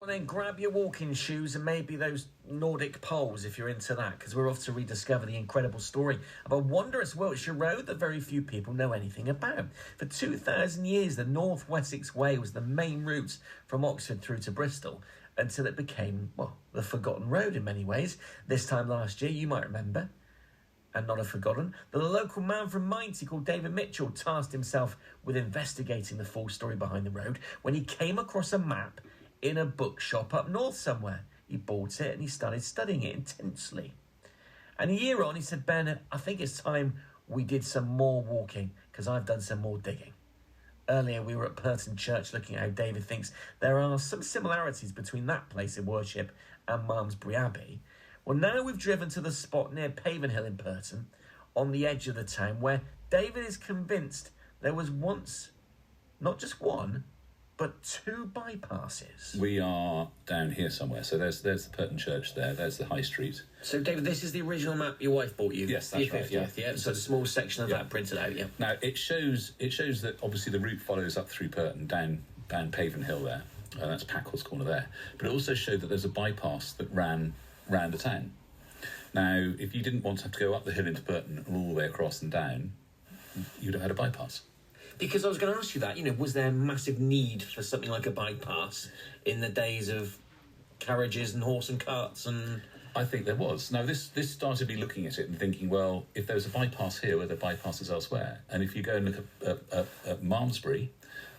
Then grab your walking shoes and maybe those Nordic poles if you're into that, because we're off to rediscover the incredible story of a wondrous Wiltshire road that very few people know anything about. For 2,000 years, the North Wessex Way was the main route from Oxford through to Bristol until it became, well, the forgotten road in many ways. This time last year, you might remember, and not have forgotten, that a local man from Mighty called David Mitchell tasked himself with investigating the full story behind the road when he came across a map in a bookshop up north somewhere. He bought it and he started studying it intensely. And a year on, he said, "Ben, I think it's time we did some more walking because I've done some more digging." Earlier, we were at Purton Church looking at how David thinks there are some similarities between that place of worship and Malmesbury Abbey. Well, now we've driven to the spot near Pavenhill in Purton, on the edge of the town, where David is convinced there was once not just one, but two bypasses. We are down here somewhere. So there's the Purton Church there. There's the High Street. So, David, this is the original map your wife bought you? Yes, that's right. Yeah. So a small section of that printed out, yeah. Now, it shows that obviously the route follows up through Purton, down Pavenhill there. That's Packhorse Corner there. But it also showed that there's a bypass that ran round the town. Now, if you didn't want to have to go up the hill into Purton and all the way across and down, you'd have had a bypass. Because I was going to ask you that, was there a massive need for something like a bypass in the days of carriages and horse and carts and... I think there was. Now, this started me looking at it and thinking, well, if there was a bypass here, were there bypasses elsewhere? And if you go and look at Malmesbury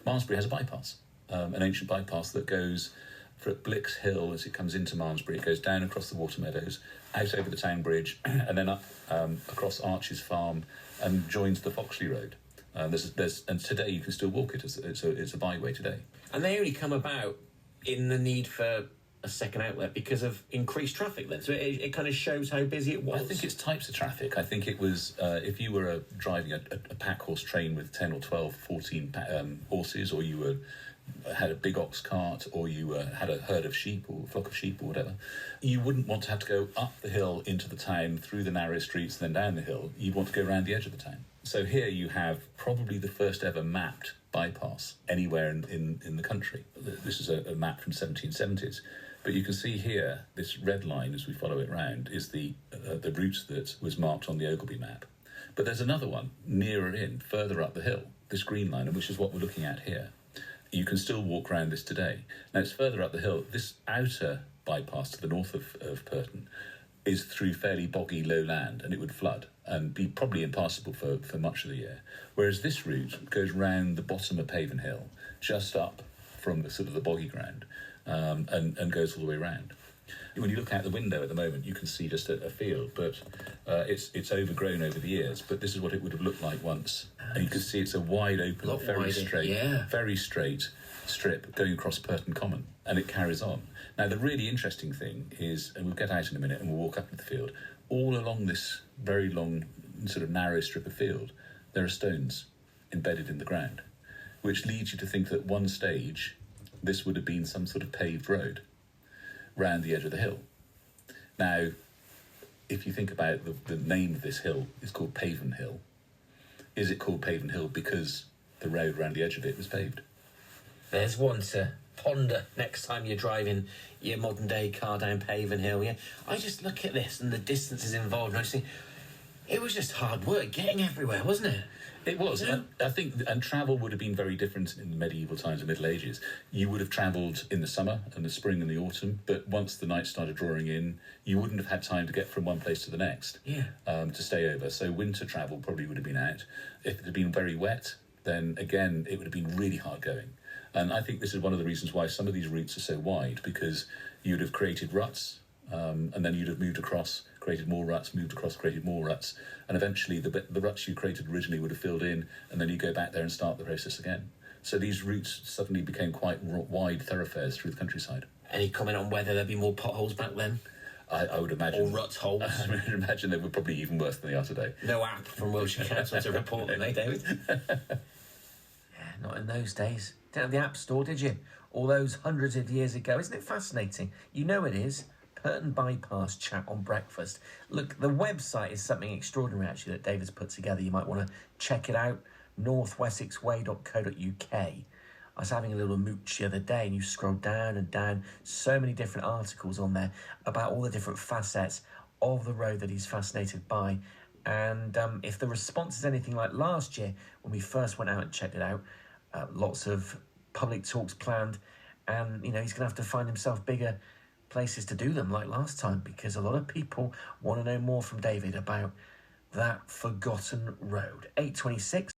has a bypass, an ancient bypass that goes for Blix Hill as it comes into Malmesbury. It goes down across the water meadows, out over the town bridge, and then up across Arch's Farm and joins the Foxley Road. And today you can still walk it. It's a byway today. And they only come about in the need for a second outlet because of increased traffic then. So it kind of shows how busy it was. I think it's types of traffic. I think it was, if you were driving a pack horse train with 10 or 12, 14 horses, or you had a big ox cart, or you had a herd of sheep or a flock of sheep or whatever, you wouldn't want to have to go up the hill into the town, through the narrow streets and then down the hill. You'd want to go around the edge of the town. So here you have probably the first ever mapped bypass anywhere in the country. This is a map from 1770s. But you can see here, this red line, as we follow it round, is the route that was marked on the Ogleby map. But there's another one nearer in, further up the hill, this green line, which is what we're looking at here. You can still walk around this today. Now, it's further up the hill. This outer bypass to the north of Purton is through fairly boggy low land, and it would flood and be probably impassable for much of the year. Whereas this route goes round the bottom of Pavenhill, just up from the sort of the boggy ground, and goes all the way round. When you look out the window at the moment, you can see just a field, but it's overgrown over the years. But this is what it would have looked like once, and you can see it's a wide open, very straight strip going across Purton Common, and it carries on. Now, the really interesting thing is, and we'll get out in a minute and we'll walk up to the field, all along this very long, sort of narrow strip of field, there are stones embedded in the ground, which leads you to think that at one stage this would have been some sort of paved road round the edge of the hill. Now, if you think about the name of this hill is called Pavenhill, is it called Pavenhill because the road round the edge of it was paved? There's one to ponder next time you're driving your modern day car down Pavenhill. Yeah, I just look at this and the distances involved, and I just think it was just hard work getting everywhere, wasn't it? It was. Yeah. I think, and travel would have been very different in the medieval times and Middle Ages. You would have travelled in the summer and the spring and the autumn, but once the night started drawing in, you wouldn't have had time to get from one place to the next to stay over. So winter travel probably would have been out. If it had been very wet, then again, it would have been really hard going. And I think this is one of the reasons why some of these routes are so wide, because you'd have created ruts, and then you'd have moved across, created more ruts, moved across, created more ruts, and eventually the ruts you created originally would have filled in, and then you go back there and start the process again. So these routes suddenly became quite wide thoroughfares through the countryside. Any comment on whether there'd be more potholes back then? I would imagine. Or rut holes. I would imagine they were probably even worse than they are today. No app from Wiltshire Council to report them, eh, David? Not in those days. Didn't have the App Store, did you? All those hundreds of years ago. Isn't it fascinating? You know it is. Purton Bypass chat on breakfast. Look, the website is something extraordinary, actually, that David's put together. You might want to check it out, northwessexway.co.uk. I was having a little mooch the other day, and you scroll down and down, so many different articles on there about all the different facets of the road that he's fascinated by. And if the response is anything like last year when we first went out and checked it out, lots of public talks planned, and he's going to have to find himself bigger places to do them like last time, because a lot of people want to know more from David about that forgotten road. 8:26.